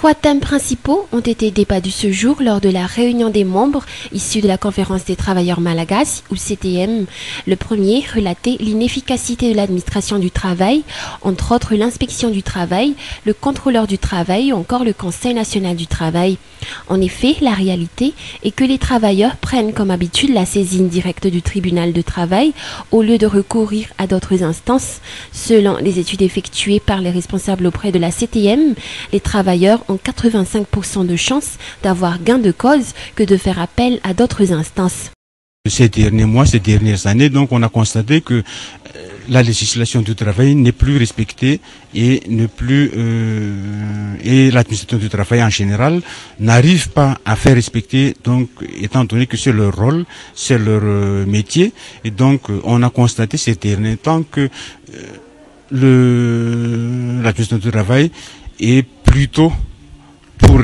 3 thèmes principaux ont été débattus ce jour lors de la réunion des membres issus de la Conférence des travailleurs malagasy, ou CTM. Le premier relatait l'inefficacité de l'administration du travail, entre autres l'inspection du travail, le contrôleur du travail ou encore le Conseil national du travail. En effet, la réalité est que les travailleurs prennent comme habitude la saisine directe du tribunal de travail au lieu de recourir à d'autres instances. Selon les études effectuées par les responsables auprès de la CTM, les travailleurs ont 85% de chances d'avoir gain de cause que de faire appel à d'autres instances. Ces derniers mois, ces dernières années, donc on a constaté que la législation du travail n'est plus respectée et et l'administration du travail en général n'arrive pas à faire respecter, donc étant donné que c'est leur rôle, c'est leur métier, et donc on a constaté ces derniers temps que l'administration du travail est plutôt pour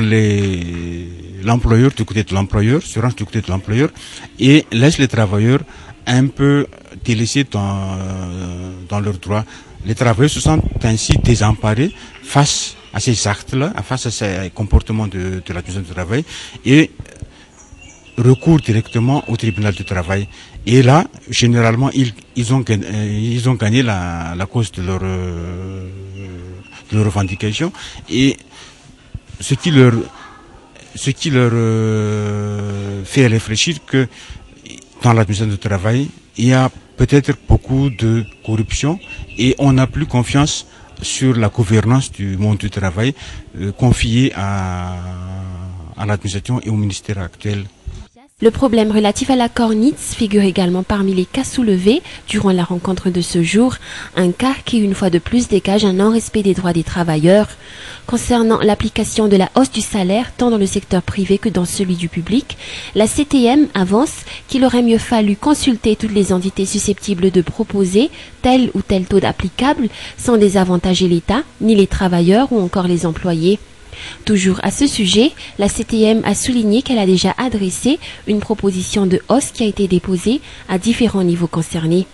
l'employeur, du côté de l'employeur, se range du côté de l'employeur, et laisse les travailleurs un peu délaissés dans leurs droits. Les travailleurs se sentent ainsi désemparés face à ces actes-là, face à ces comportements de l'administration du travail, et recourent directement au tribunal du travail. Et là, généralement, ils ont gagné la cause de leur revendication, et ce qui leur fait réfléchir que dans l'administration du travail, il y a peut-être beaucoup de corruption et on n'a plus confiance sur la gouvernance du monde du travail confiée à l'administration et au ministère actuel. Le problème relatif à l'accord NITS figure également parmi les cas soulevés durant la rencontre de ce jour, un cas qui une fois de plus dégage un non-respect des droits des travailleurs. Concernant l'application de la hausse du salaire tant dans le secteur privé que dans celui du public, la CTM avance qu'il aurait mieux fallu consulter toutes les entités susceptibles de proposer tel ou tel taux applicable sans désavantager l'État, ni les travailleurs ou encore les employés. Toujours à ce sujet, la CTM a souligné qu'elle a déjà adressé une proposition de hausse qui a été déposée à différents niveaux concernés.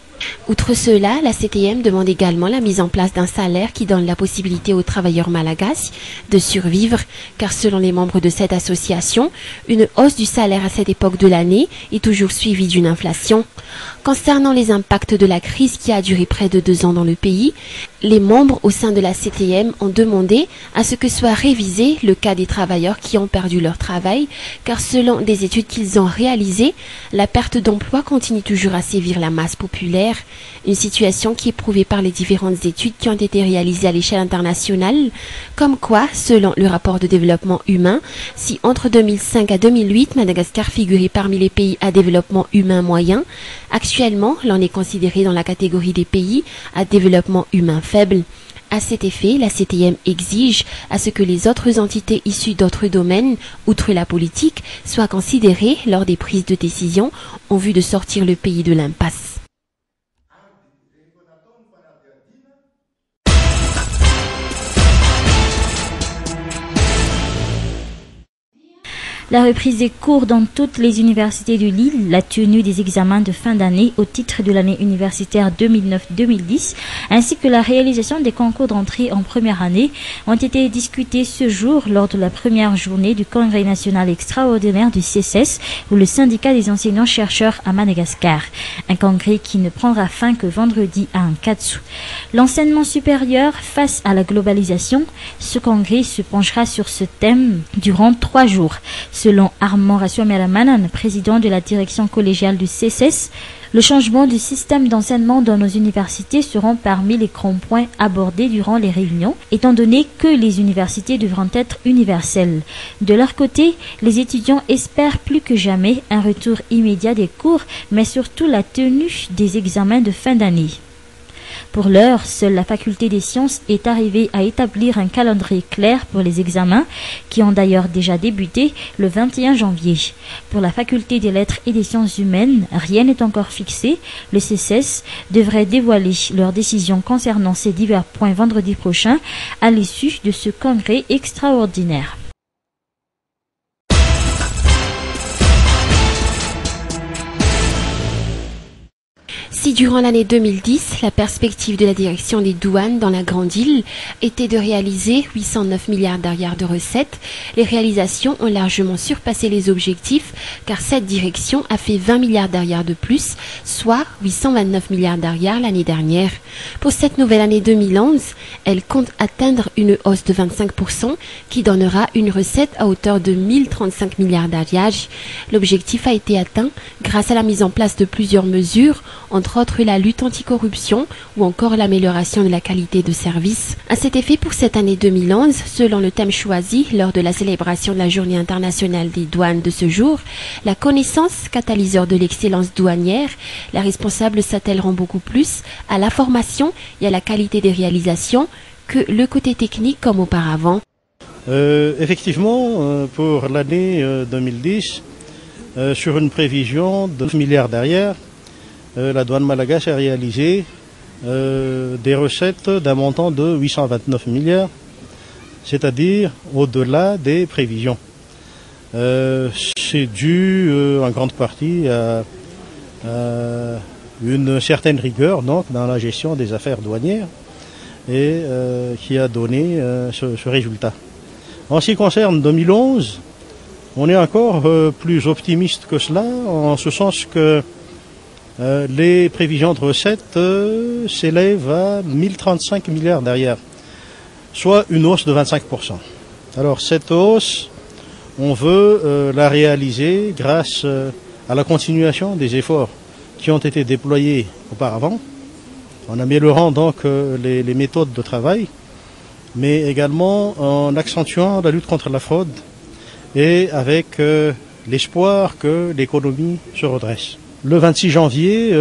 Outre cela, la CTM demande également la mise en place d'un salaire qui donne la possibilité aux travailleurs malagasy de survivre, car selon les membres de cette association, une hausse du salaire à cette époque de l'année est toujours suivie d'une inflation. Concernant les impacts de la crise qui a duré près de 2 ans dans le pays, les membres au sein de la CTM ont demandé à ce que soit révisé le cas des travailleurs qui ont perdu leur travail, car selon des études qu'ils ont réalisées, la perte d'emploi continue toujours à sévir la masse populaire. Une situation qui est prouvée par les différentes études qui ont été réalisées à l'échelle internationale, comme quoi, selon le rapport de développement humain, si entre 2005 à 2008, Madagascar figurait parmi les pays à développement humain moyen, actuellement, l'on est considéré dans la catégorie des pays à développement humain faible. À cet effet, la CTM exige à ce que les autres entités issues d'autres domaines, outre la politique, soient considérées lors des prises de décision en vue de sortir le pays de l'impasse. La reprise des cours dans toutes les universités de l'île, la tenue des examens de fin d'année au titre de l'année universitaire 2009-2010, ainsi que la réalisation des concours d'entrée en première année ont été discutés ce jour lors de la première journée du Congrès national extraordinaire du CSS ou le syndicat des enseignants-chercheurs à Madagascar. Un congrès qui ne prendra fin que vendredi à Nkatsu. L'enseignement supérieur face à la globalisation, ce congrès se penchera sur ce thème durant 3 jours. Selon Armand Rassouméramanan, président de la direction collégiale du CSS, le changement du système d'enseignement dans nos universités seront parmi les grands points abordés durant les réunions, étant donné que les universités devront être universelles. De leur côté, les étudiants espèrent plus que jamais un retour immédiat des cours, mais surtout la tenue des examens de fin d'année. Pour l'heure, seule la faculté des sciences est arrivée à établir un calendrier clair pour les examens, qui ont d'ailleurs déjà débuté le 21 janvier. Pour la faculté des lettres et des sciences humaines, rien n'est encore fixé. Le CSS devrait dévoiler leur décision concernant ces divers points vendredi prochain à l'issue de ce congrès extraordinaire. Si durant l'année 2010, la perspective de la direction des douanes dans la Grande Île était de réaliser 809 milliards d'arrières de recettes, les réalisations ont largement surpassé les objectifs car cette direction a fait 20 milliards d'arrières de plus, soit 829 milliards d'arrières l'année dernière. Pour cette nouvelle année 2011, elle compte atteindre une hausse de 25% qui donnera une recette à hauteur de 1035 milliards d'arrières. L'objectif a été atteint grâce à la mise en place de plusieurs mesures, entre autres la lutte anticorruption ou encore l'amélioration de la qualité de service. À cet effet, pour cette année 2011, selon le thème choisi lors de la célébration de la Journée internationale des douanes de ce jour, la connaissance, catalyseur de l'excellence douanière, les responsables s'attellera beaucoup plus à la formation et à la qualité des réalisations que le côté technique comme auparavant. Effectivement, pour l'année 2010, sur une prévision de 9 milliards d'arrières, la douane malgache a réalisé des recettes d'un montant de 829 milliards, c'est-à-dire au-delà des prévisions. C'est dû en grande partie à une certaine rigueur donc, dans la gestion des affaires douanières et qui a donné ce résultat. En ce qui concerne 2011, on est encore plus optimiste que cela, en ce sens que les prévisions de recettes s'élèvent à 1035 milliards d'arrières, soit une hausse de 25%. Alors cette hausse, on veut la réaliser grâce à la continuation des efforts qui ont été déployés auparavant, en améliorant donc les méthodes de travail, mais également en accentuant la lutte contre la fraude et avec l'espoir que l'économie se redresse. Le 26 janvier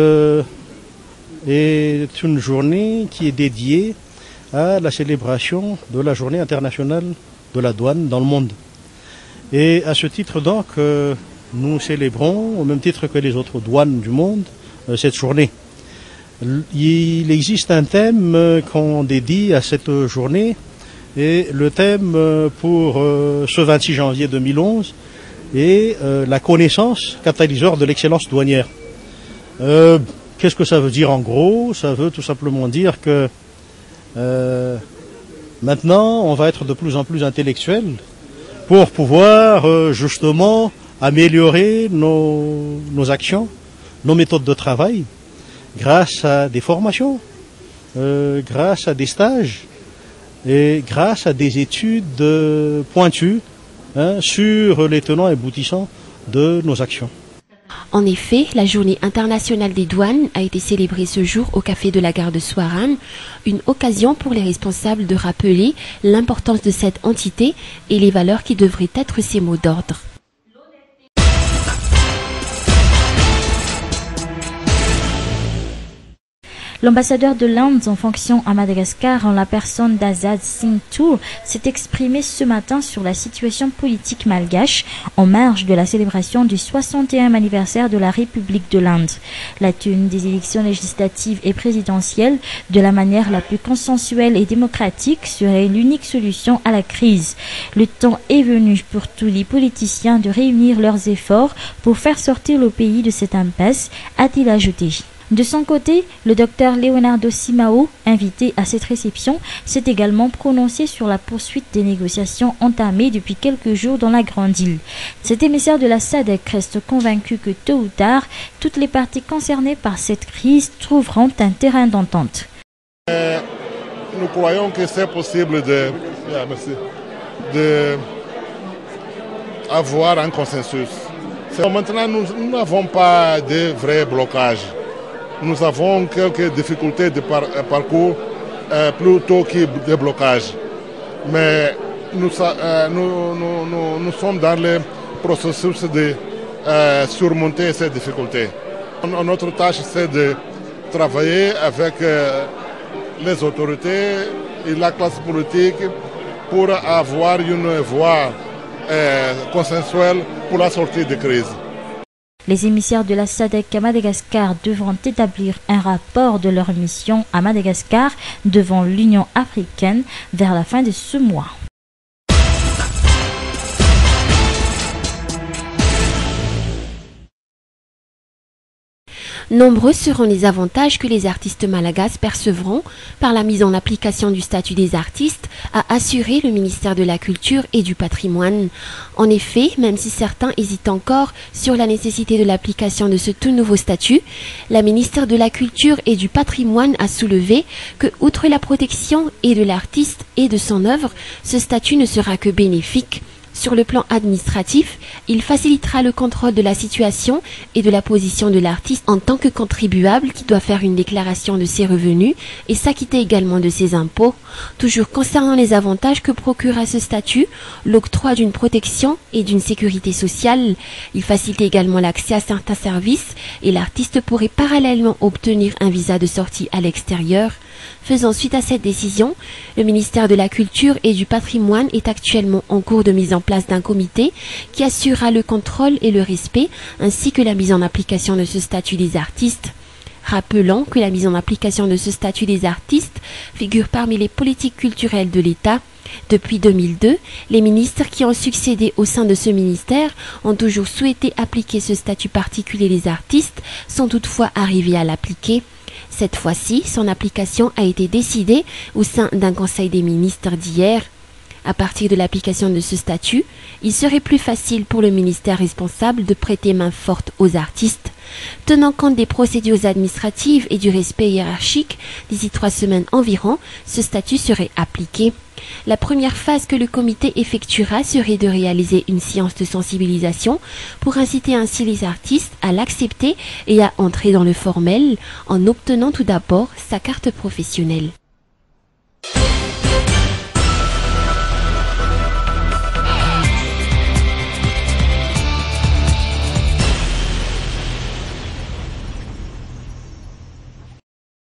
est une journée qui est dédiée à la célébration de la Journée internationale de la douane dans le monde. Et à ce titre donc, nous célébrons, au même titre que les autres douanes du monde, cette journée. Il existe un thème qu'on dédie à cette journée, et le thème pour ce 26 janvier 2011 est la connaissance, catalyseur de l'excellence douanière. Qu'est-ce que ça veut dire en gros? Ça veut tout simplement dire que maintenant on va être de plus en plus intellectuel pour pouvoir justement améliorer nos actions, nos méthodes de travail, grâce à des formations, grâce à des stages et grâce à des études pointues sur les tenants et aboutissants de nos actions. En effet, la Journée internationale des douanes a été célébrée ce jour au café de la gare de Souarane, une occasion pour les responsables de rappeler l'importance de cette entité et les valeurs qui devraient être ses mots d'ordre. L'ambassadeur de l'Inde en fonction à Madagascar, en la personne d'Azad Singh Tour, s'est exprimé ce matin sur la situation politique malgache en marge de la célébration du 61e anniversaire de la République de l'Inde. La tenue des élections législatives et présidentielles de la manière la plus consensuelle et démocratique serait l'unique solution à la crise. Le temps est venu pour tous les politiciens de réunir leurs efforts pour faire sortir le pays de cette impasse, a-t-il ajouté. De son côté, le docteur Leonardo Simao, invité à cette réception, s'est également prononcé sur la poursuite des négociations entamées depuis quelques jours dans la Grande Île. Cet émissaire de la SADC reste convaincu que tôt ou tard, toutes les parties concernées par cette crise trouveront un terrain d'entente. Nous croyons que c'est possible de avoir un consensus. Maintenant, nous n'avons pas de vrai blocage. Nous avons quelques difficultés de parcours plutôt que de blocage. Mais nous sommes dans le processus de surmonter ces difficultés. Notre tâche, c'est de travailler avec les autorités et la classe politique pour avoir une voie consensuelle pour la sortie de crise. Les émissaires de la SADC à Madagascar devront établir un rapport de leur mission à Madagascar devant l'Union africaine vers la fin de ce mois. Nombreux seront les avantages que les artistes malagasy percevront par la mise en application du statut des artistes, a assuré le ministère de la Culture et du Patrimoine. En effet, même si certains hésitent encore sur la nécessité de l'application de ce tout nouveau statut, la ministère de la Culture et du Patrimoine a soulevé que, outre la protection et de l'artiste et de son œuvre, ce statut ne sera que bénéfique. Sur le plan administratif, il facilitera le contrôle de la situation et de la position de l'artiste en tant que contribuable qui doit faire une déclaration de ses revenus et s'acquitter également de ses impôts. Toujours concernant les avantages que procurera ce statut, l'octroi d'une protection et d'une sécurité sociale, il facilite également l'accès à certains services et l'artiste pourrait parallèlement obtenir un visa de sortie à l'extérieur. Faisant suite à cette décision, le ministère de la Culture et du Patrimoine est actuellement en cours de mise en place d'un comité qui assurera le contrôle et le respect ainsi que la mise en application de ce statut des artistes. Rappelons que la mise en application de ce statut des artistes figure parmi les politiques culturelles de l'État. Depuis 2002, les ministres qui ont succédé au sein de ce ministère ont toujours souhaité appliquer ce statut particulier des artistes, sans toutefois arriver à l'appliquer. Cette fois-ci, son application a été décidée au sein d'un conseil des ministres d'hier. À partir de l'application de ce statut, il serait plus facile pour le ministère responsable de prêter main forte aux artistes. Tenant compte des procédures administratives et du respect hiérarchique, d'ici 3 semaines environ, ce statut serait appliqué. La première phase que le comité effectuera serait de réaliser une séance de sensibilisation pour inciter ainsi les artistes à l'accepter et à entrer dans le formel en obtenant tout d'abord sa carte professionnelle.